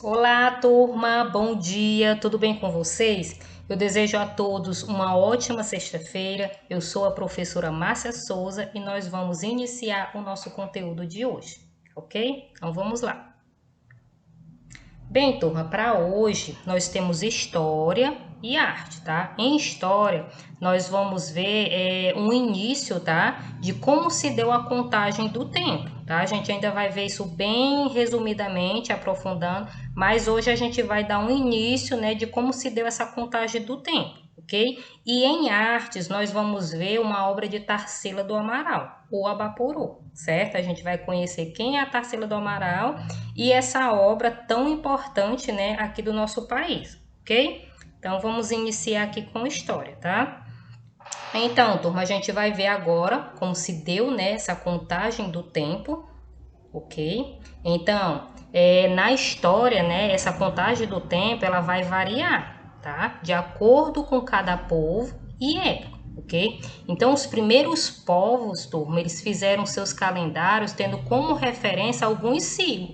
Olá, turma, bom dia, tudo bem com vocês? Eu desejo a todos uma ótima sexta-feira. Eu sou a professora Márcia Souza e nós vamos iniciar o nosso conteúdo de hoje, ok? Então vamos lá. Bem, turma, para hoje nós temos história e arte, tá? Em história, nós vamos ver um início, tá? De como se deu a contagem do tempo, tá? A gente ainda vai ver isso bem resumidamente, aprofundando, mas hoje a gente vai dar um início, né, de como se deu essa contagem do tempo, ok? E em artes, nós vamos ver uma obra de Tarsila do Amaral, o Abaporô, certo? A gente vai conhecer quem é a Tarsila do Amaral e essa obra tão importante, né, aqui do nosso país, ok? Então, vamos iniciar aqui com a história, tá? Então, turma, a gente vai ver agora como se deu, né, essa contagem do tempo, ok? Então, na história, né, essa contagem do tempo, ela vai variar, tá? De acordo com cada povo e época, ok? Então, os primeiros povos, turma, eles fizeram seus calendários tendo como referência alguns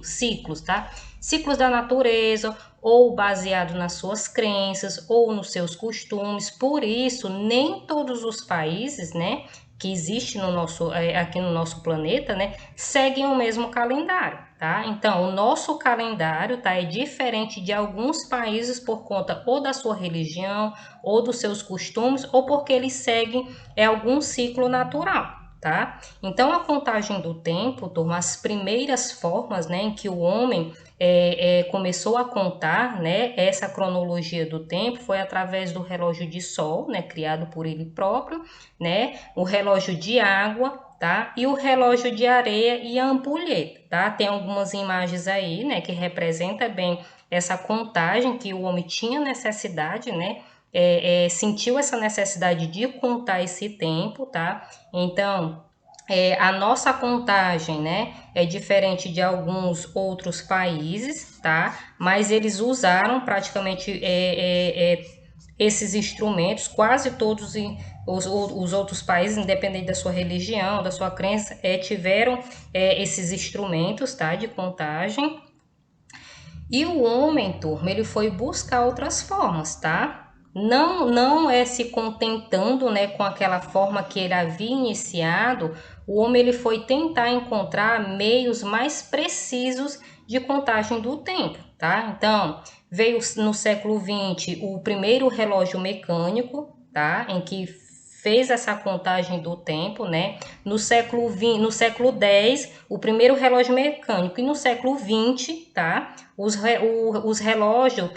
ciclos, tá? Ciclos da natureza, ou baseado nas suas crenças, ou nos seus costumes. Por isso, nem todos os países, né, que existe no nosso, aqui no nosso planeta, né, seguem o mesmo calendário, tá? Então, o nosso calendário, tá, é diferente de alguns países por conta ou da sua religião, ou dos seus costumes, ou porque eles seguem algum ciclo natural. Tá? Então, a contagem do tempo, turma, as primeiras formas, né, em que o homem começou a contar, né, essa cronologia do tempo foi através do relógio de sol, né, criado por ele próprio, né, o relógio de água, tá, e o relógio de areia e a ampulheta, tá? Tem algumas imagens aí, né, que representa bem essa contagem que o homem tinha necessidade, né, sentiu essa necessidade de contar esse tempo, tá? Então, a nossa contagem, né, é diferente de alguns outros países, tá? Mas eles usaram praticamente esses instrumentos, quase todos os outros países, independente da sua religião, da sua crença, tiveram esses instrumentos, tá, de contagem. E o homem, turma, ele foi buscar outras formas, tá? Não é se contentando, né, com aquela forma que ele havia iniciado, o homem ele foi tentar encontrar meios mais precisos de contagem do tempo, tá? Então, veio no século XX o primeiro relógio mecânico, tá? Em que fez essa contagem do tempo, né? No século XX, no século X, o primeiro relógio mecânico, e no século XX, tá? Os relógios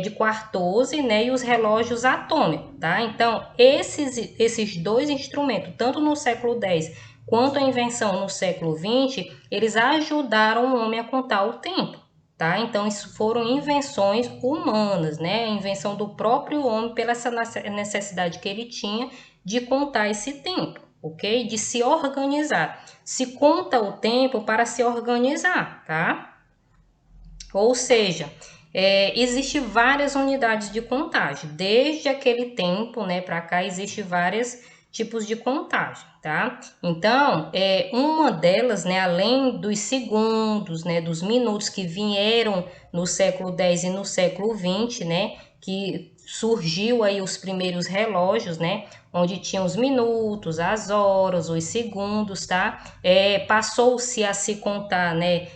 de quartose, né, e os relógios atômicos, tá? Então, esses dois instrumentos, tanto no século X quanto a invenção no século XX, eles ajudaram o homem a contar o tempo, tá? Então, isso foram invenções humanas, né? A invenção do próprio homem pela essa necessidade que ele tinha de contar esse tempo, ok? De se organizar. Se conta o tempo para se organizar, tá? Ou seja, existe várias unidades de contagem. Desde aquele tempo, né, para cá, existe vários tipos de contagem, tá? Então, uma delas, né, além dos segundos, né, dos minutos que vieram no século X e no século XX, né, que surgiu aí os primeiros relógios, né, onde tinha os minutos, as horas, os segundos, tá? Passou-se a se contar, né,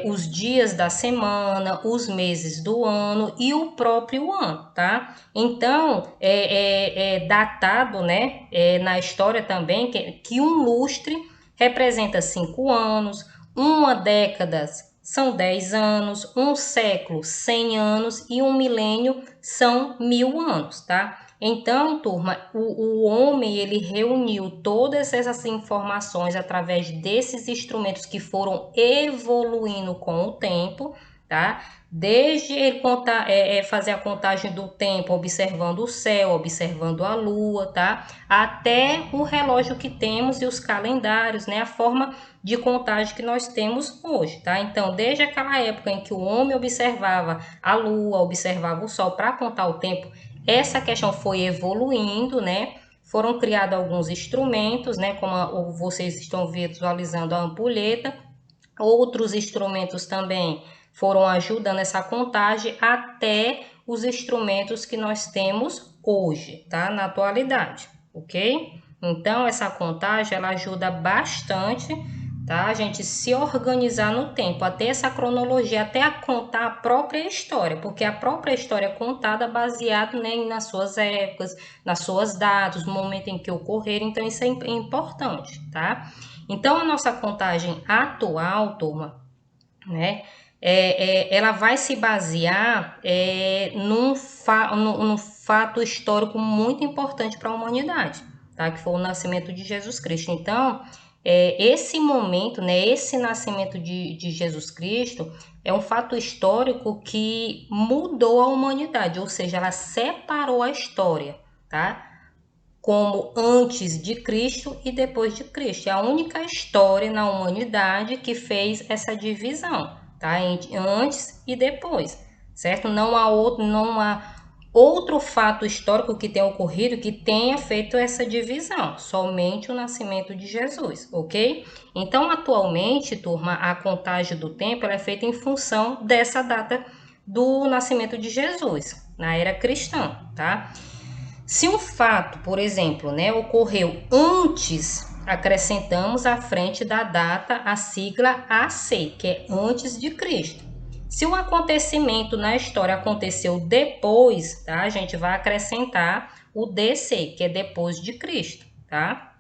os dias da semana, os meses do ano e o próprio ano, tá? Então, é datado, né, na história também, que um lustre representa 5 anos, uma década são 10 anos, um século, 100 anos e um milênio são 1000 anos, tá? Então, turma, o homem ele reuniu todas essas informações através desses instrumentos que foram evoluindo com o tempo, tá? Desde ele contar, fazer a contagem do tempo, observando o céu, observando a lua, tá? Até o relógio que temos e os calendários, né? A forma de contagem que nós temos hoje, tá? Então, desde aquela época em que o homem observava a lua, observava o sol para contar o tempo, essa questão foi evoluindo, né? Foram criados alguns instrumentos, né? Vocês estão visualizando a ampulheta, outros instrumentos também foram ajudando essa contagem até os instrumentos que nós temos hoje, tá? Na atualidade, ok? Então, essa contagem, ela ajuda bastante, tá? A gente se organizar no tempo, até essa cronologia, até a contar a própria história, porque a própria história é contada baseada, né, nas suas épocas, nas suas datas, no momento em que ocorreram, então isso é importante, tá? Então, a nossa contagem atual, turma, né, ela vai se basear num fato histórico muito importante para a humanidade, tá? Que foi o nascimento de Jesus Cristo. Então, esse momento, né, esse nascimento de Jesus Cristo é um fato histórico que mudou a humanidade, ou seja, ela separou a história, tá? Como antes de Cristo e depois de Cristo. É a única história na humanidade que fez essa divisão, tá? Entre antes e depois, certo? Não há outro fato histórico que tenha ocorrido que tenha feito essa divisão, somente o nascimento de Jesus, ok? Então, atualmente, turma, a contagem do tempo ela é feita em função dessa data do nascimento de Jesus, na era cristã, tá? Se um fato, por exemplo, né, ocorreu antes, acrescentamos à frente da data a sigla AC, que é antes de Cristo. Se o acontecimento na história aconteceu depois, tá, a gente vai acrescentar o DC, que é depois de Cristo, tá?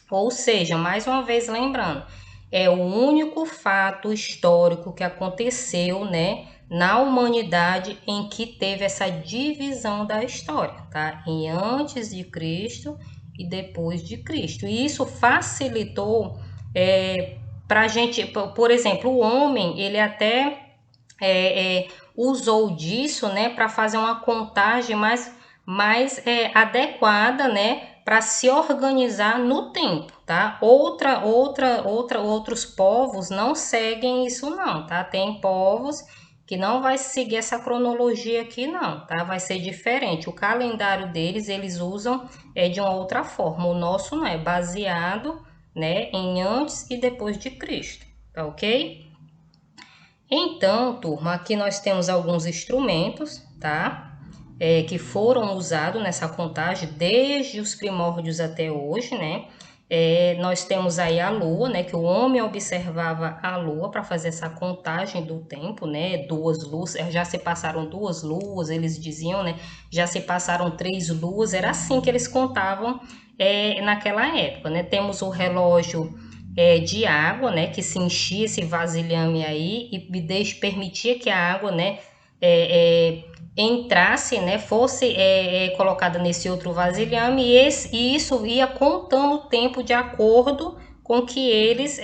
Ou seja, mais uma vez lembrando, é o único fato histórico que aconteceu, né, na humanidade em que teve essa divisão da história, tá? Em antes de Cristo e depois de Cristo. E isso facilitou para a gente, por exemplo, o homem, ele até usou disso, né, para fazer uma contagem mais adequada, né, para se organizar no tempo, tá? Outros povos não seguem isso não, tá? Tem povos que não vai seguir essa cronologia aqui não, tá? Vai ser diferente. O calendário deles, eles usam de uma outra forma. O nosso não é baseado, né, em antes e depois de Cristo, tá ok? Então, turma, aqui nós temos alguns instrumentos, tá? Que foram usados nessa contagem desde os primórdios até hoje, né? Nós temos aí a lua, né? Que o homem observava a lua para fazer essa contagem do tempo, né? 2 luas, já se passaram 2 luas, eles diziam, né? Já se passaram 3 luas, era assim que eles contavam naquela época, né? Temos o relógio de água, né, que se enchia esse vasilhame aí e permitia que a água, né, entrasse, né, fosse colocada nesse outro vasilhame e isso ia contando o tempo de acordo com que eles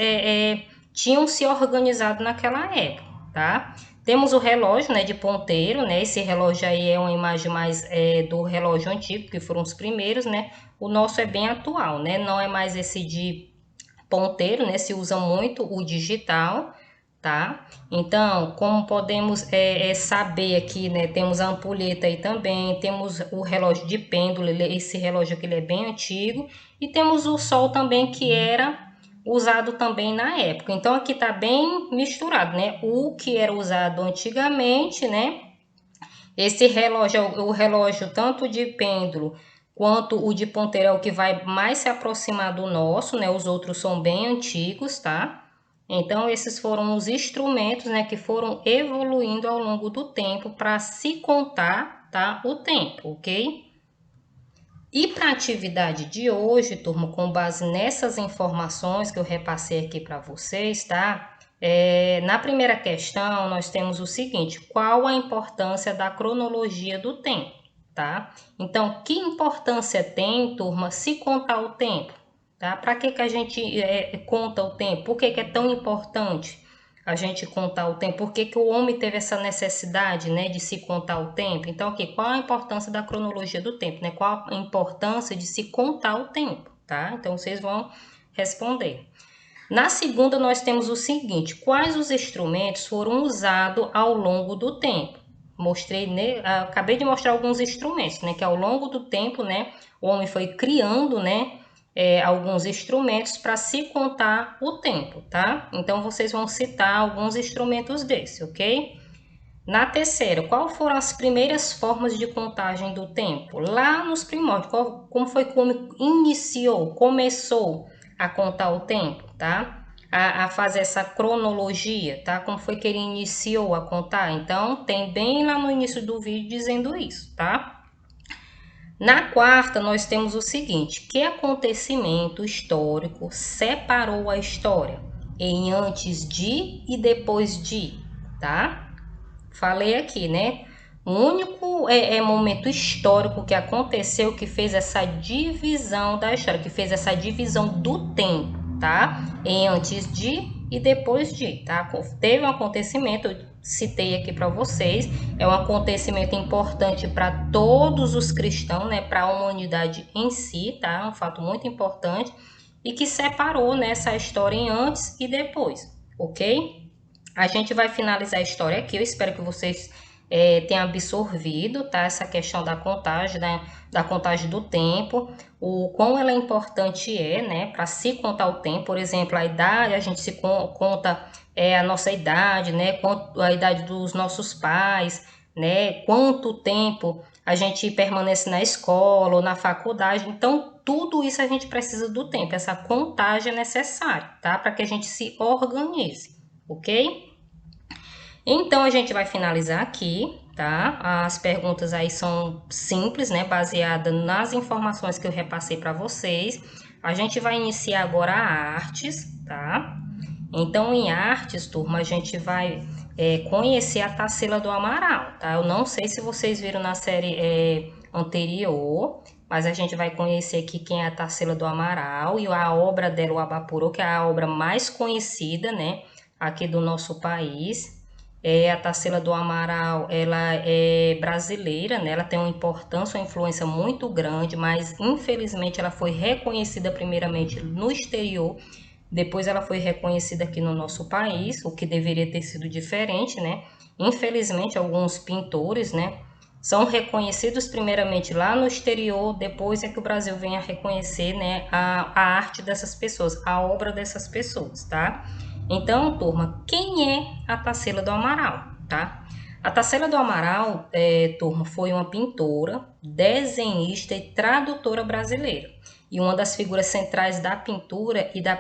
tinham se organizado naquela época, tá? Temos o relógio, né, de ponteiro, né? Esse relógio aí é uma imagem mais do relógio antigo, que foram os primeiros, né? O nosso é bem atual, né? Não é mais esse de ponteiro, né? Se usa muito o digital, tá? Então, como podemos saber aqui, né? Temos a ampulheta aí também, temos o relógio de pêndulo, esse relógio aqui ele é bem antigo, e temos o sol também que era usado também na época. Então, aqui tá bem misturado, né? O que era usado antigamente, né? Esse relógio, o relógio tanto de pêndulo quanto o de ponteiro é o que vai mais se aproximar do nosso, né? Os outros são bem antigos, tá? Então, esses foram os instrumentos, né, que foram evoluindo ao longo do tempo para se contar, tá? O tempo, ok? E para a atividade de hoje, turma, com base nessas informações que eu repassei aqui para vocês, tá? Na primeira questão, nós temos o seguinte: qual a importância da cronologia do tempo, tá? Então, que importância tem, turma, se contar o tempo, tá? Para que a gente conta o tempo? Por que é tão importante a gente contar o tempo? Por que o homem teve essa necessidade, né, de se contar o tempo? Então, aqui, qual a importância da cronologia do tempo, né? Qual a importância de se contar o tempo, tá? Então, vocês vão responder. Na segunda, nós temos o seguinte: quais os instrumentos foram usados ao longo do tempo? Acabei de mostrar alguns instrumentos, né? Que ao longo do tempo, né, o homem foi criando, né, alguns instrumentos para se contar o tempo, tá? Então, vocês vão citar alguns instrumentos desses, ok? Na terceira, quais foram as primeiras formas de contagem do tempo? Lá nos primórdios, como foi como iniciou, começou a contar o tempo, tá? A fazer essa cronologia, tá? Como foi que ele iniciou a contar? Então, tem bem lá no início do vídeo dizendo isso, tá? Na quarta, nós temos o seguinte: que acontecimento histórico separou a história em antes de e depois de, tá? Falei aqui, né? O único momento histórico que aconteceu que fez essa divisão da história, que fez essa divisão do tempo, tá? Em antes de e depois de, tá? Teve um acontecimento, eu citei aqui para vocês, é um acontecimento importante para todos os cristãos, né? Para a humanidade em si, tá? Um fato muito importante e que separou nessa história em antes e depois, ok? A gente vai finalizar a história aqui. Eu espero que vocês tenham absorvido, tá? Essa questão da contagem, né? Da contagem do tempo, o quão ela é importante né? Para se contar o tempo. Por exemplo, a idade, a gente se conta a nossa idade, né? A idade dos nossos pais, né? Quanto tempo a gente permanece na escola ou na faculdade. Então, tudo isso a gente precisa do tempo. Essa contagem é necessária, tá? Para que a gente se organize, ok? Então, a gente vai finalizar aqui, tá? As perguntas aí são simples, né? Baseada nas informações que eu repassei para vocês. A gente vai iniciar agora a artes, tá? Então, em artes, turma, a gente vai conhecer a Tarsila do Amaral, tá? Eu não sei se vocês viram na série anterior, mas a gente vai conhecer aqui quem é a Tarsila do Amaral e a obra dela, o Abapuru, que é a obra mais conhecida, né? Aqui do nosso país. A Tarsila do Amaral, ela é brasileira, né? Ela tem uma importância, uma influência muito grande, mas infelizmente ela foi reconhecida primeiramente no exterior, depois ela foi reconhecida aqui no nosso país, o que deveria ter sido diferente, né? Infelizmente, alguns pintores, né, são reconhecidos primeiramente lá no exterior, depois é que o Brasil vem a reconhecer, né, a arte dessas pessoas, a obra dessas pessoas, tá? Então, turma, quem é a Tarsila do Amaral, tá? A Tarsila do Amaral, turma, foi uma pintora, desenhista e tradutora brasileira. E uma das figuras centrais da pintura e da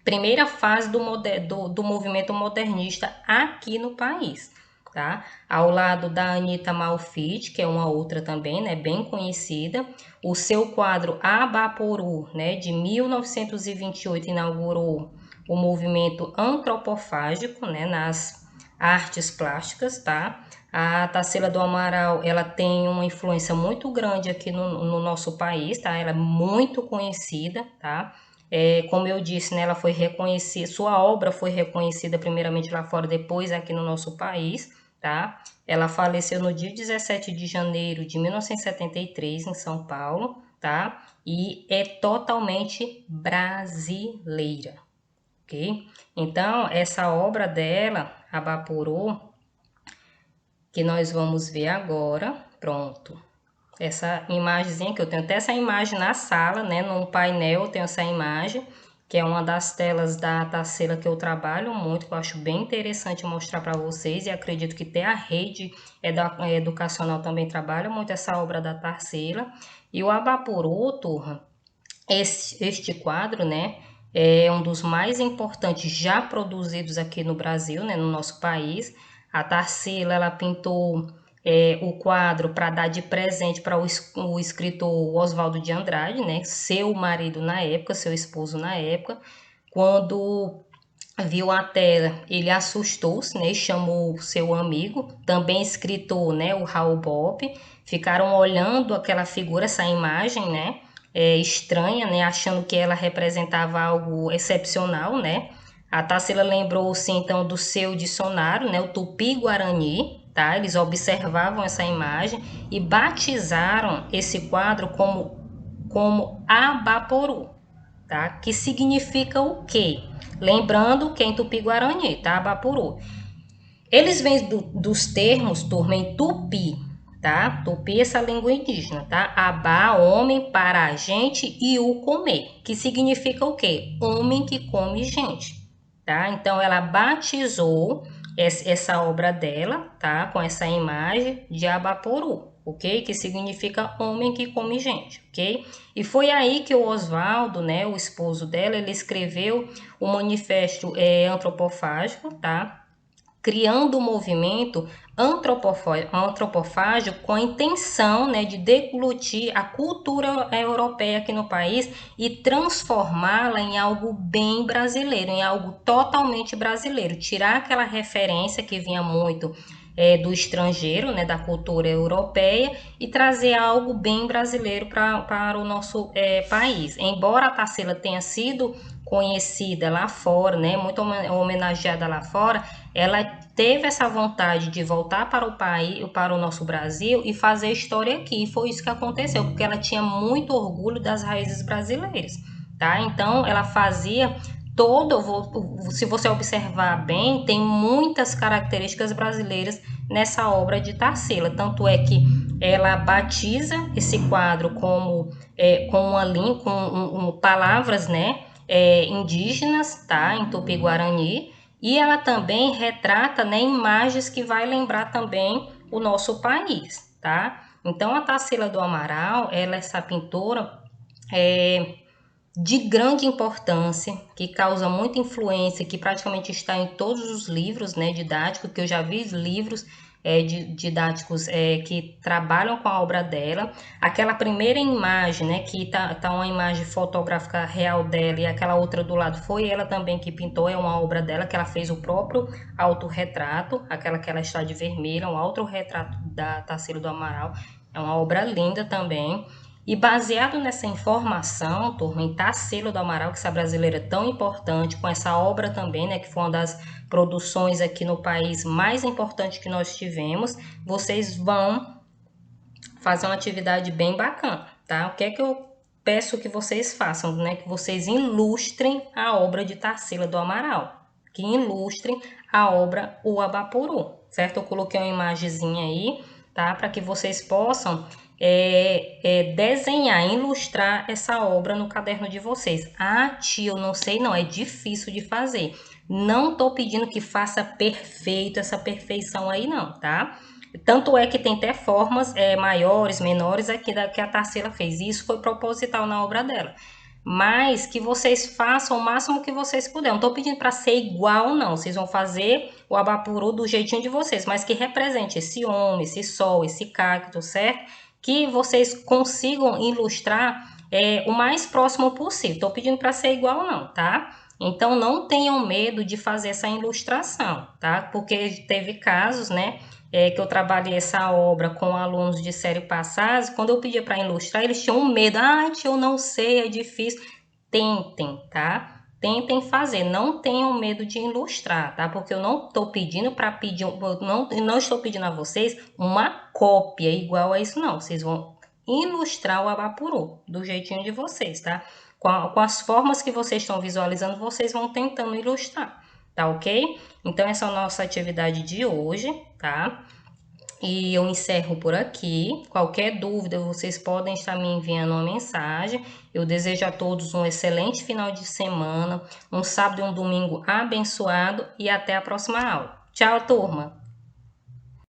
primeira fase do movimento modernista aqui no país, tá? Ao lado da Anita Malfit, que é uma outra também, né, bem conhecida. O seu quadro Abaporu, né, de 1928, inaugurou o movimento antropofágico, né, nas artes plásticas, tá? A Tarsila do Amaral, ela tem uma influência muito grande aqui no nosso país, tá? Ela é muito conhecida, tá? Como eu disse, né, ela foi reconhecida, sua obra foi reconhecida primeiramente lá fora, depois aqui no nosso país, tá? Ela faleceu no dia 17 de janeiro de 1973 em São Paulo, tá? E é totalmente brasileira, ok? Então, essa obra dela, Abaporô, que nós vamos ver agora, pronto. Essa imagenzinha que eu tenho até essa imagem na sala, né? No painel eu tenho essa imagem, que é uma das telas da Tarsila que eu trabalho muito, que eu acho bem interessante mostrar para vocês, e acredito que até a rede educacional também trabalha muito essa obra da Tarsila. E o Abapuru, turma, este quadro, né? É um dos mais importantes já produzidos aqui no Brasil, né? No nosso país. A Tarsila, ela pintou o quadro para dar de presente para o escritor Oswaldo de Andrade, né? Seu marido na época, seu esposo na época. Quando viu a tela, ele assustou-se, né? Chamou seu amigo, também escritor, né? O Raul Bopp. Ficaram olhando aquela figura, essa imagem, né? Estranha, né? Achando que ela representava algo excepcional, né? A Tarsila lembrou-se então do seu dicionário, né? O Tupi-Guarani, tá? Eles observavam essa imagem e batizaram esse quadro como Abaporu, tá? Que significa o quê? Lembrando que é em Tupi-Guarani, tá? Abapuru. Eles vêm dos termos, turma, em Tupi, tá? Tupi é essa língua indígena, tá? Abá, homem, para a gente, e o comer, que significa o quê? Homem que come gente, tá? Então, ela batizou essa obra dela, tá? Com essa imagem de Abaporu, ok? Que significa homem que come gente, ok? E foi aí que o Oswaldo, né, o esposo dela, ele escreveu o manifesto antropofágico, tá? Criando um movimento antropofágico com a intenção, né, de deglutir a cultura europeia aqui no país e transformá-la em algo bem brasileiro, em algo totalmente brasileiro. Tirar aquela referência que vinha muito do estrangeiro, né, da cultura europeia, e trazer algo bem brasileiro para o nosso país. Embora a Tarsila tenha sido conhecida lá fora, né, muito homenageada lá fora, ela teve essa vontade de voltar para o país, para o nosso Brasil e fazer história aqui. E foi isso que aconteceu, porque ela tinha muito orgulho das raízes brasileiras, tá? Então ela fazia se você observar bem, tem muitas características brasileiras nessa obra de Tarsila, tanto é que ela batiza esse quadro como com uma língua, com palavras, né, indígenas, tá, em Tupi-Guarani, e ela também retrata, né, imagens que vai lembrar também o nosso país, tá? Então a Tarsila do Amaral, ela é essa pintora de grande importância, que causa muita influência, que praticamente está em todos os livros, né, didáticos, que eu já vi livros didáticos que trabalham com a obra dela. Aquela primeira imagem, né, que tá uma imagem fotográfica real dela, e aquela outra do lado foi ela também que pintou, é uma obra dela, que ela fez o próprio autorretrato, aquela que ela está de vermelho, um autorretrato da Tarsila do Amaral, é uma obra linda também. E baseado nessa informação, turma, em Tarsila do Amaral, que essa brasileira é tão importante, com essa obra também, né, que foi uma das produções aqui no país mais importante que nós tivemos, vocês vão fazer uma atividade bem bacana, tá? O que é que eu peço que vocês façam, né? Que vocês ilustrem a obra de Tarsila do Amaral, que ilustrem a obra O Abapuru, certo? Eu coloquei uma imagenzinha aí, tá? Para que vocês possam desenhar, ilustrar essa obra no caderno de vocês. Ah, tia, eu não sei não, é difícil de fazer. Não tô pedindo que faça perfeito, essa perfeição aí não, tá? Tanto é que tem até formas maiores, menores, aqui que a Tarsila fez. Isso foi proposital na obra dela. Mas que vocês façam o máximo que vocês puderem. Não estou pedindo para ser igual, não. Vocês vão fazer o Abapuru do jeitinho de vocês, mas que represente esse homem, esse sol, esse cacto, certo? Que vocês consigam ilustrar o mais próximo possível. Estou pedindo para ser igual, não, tá? Então, não tenham medo de fazer essa ilustração, tá? Porque teve casos, né? Que eu trabalhei essa obra com alunos de série passada, quando eu pedia para ilustrar, eles tinham medo. Ah, tia, eu não sei, é difícil. Tentem, tá? Tentem fazer, não tenham medo de ilustrar, tá? Porque eu não estou pedindo para pedir, não estou pedindo a vocês uma cópia igual a isso, não. Vocês vão ilustrar o Abapuru do jeitinho de vocês, tá? Com as formas que vocês estão visualizando, vocês vão tentando ilustrar, tá ok? Então, essa é a nossa atividade de hoje, tá? E eu encerro por aqui. Qualquer dúvida, vocês podem estar me enviando uma mensagem. Eu desejo a todos um excelente final de semana, um sábado e um domingo abençoado e até a próxima aula. Tchau, turma!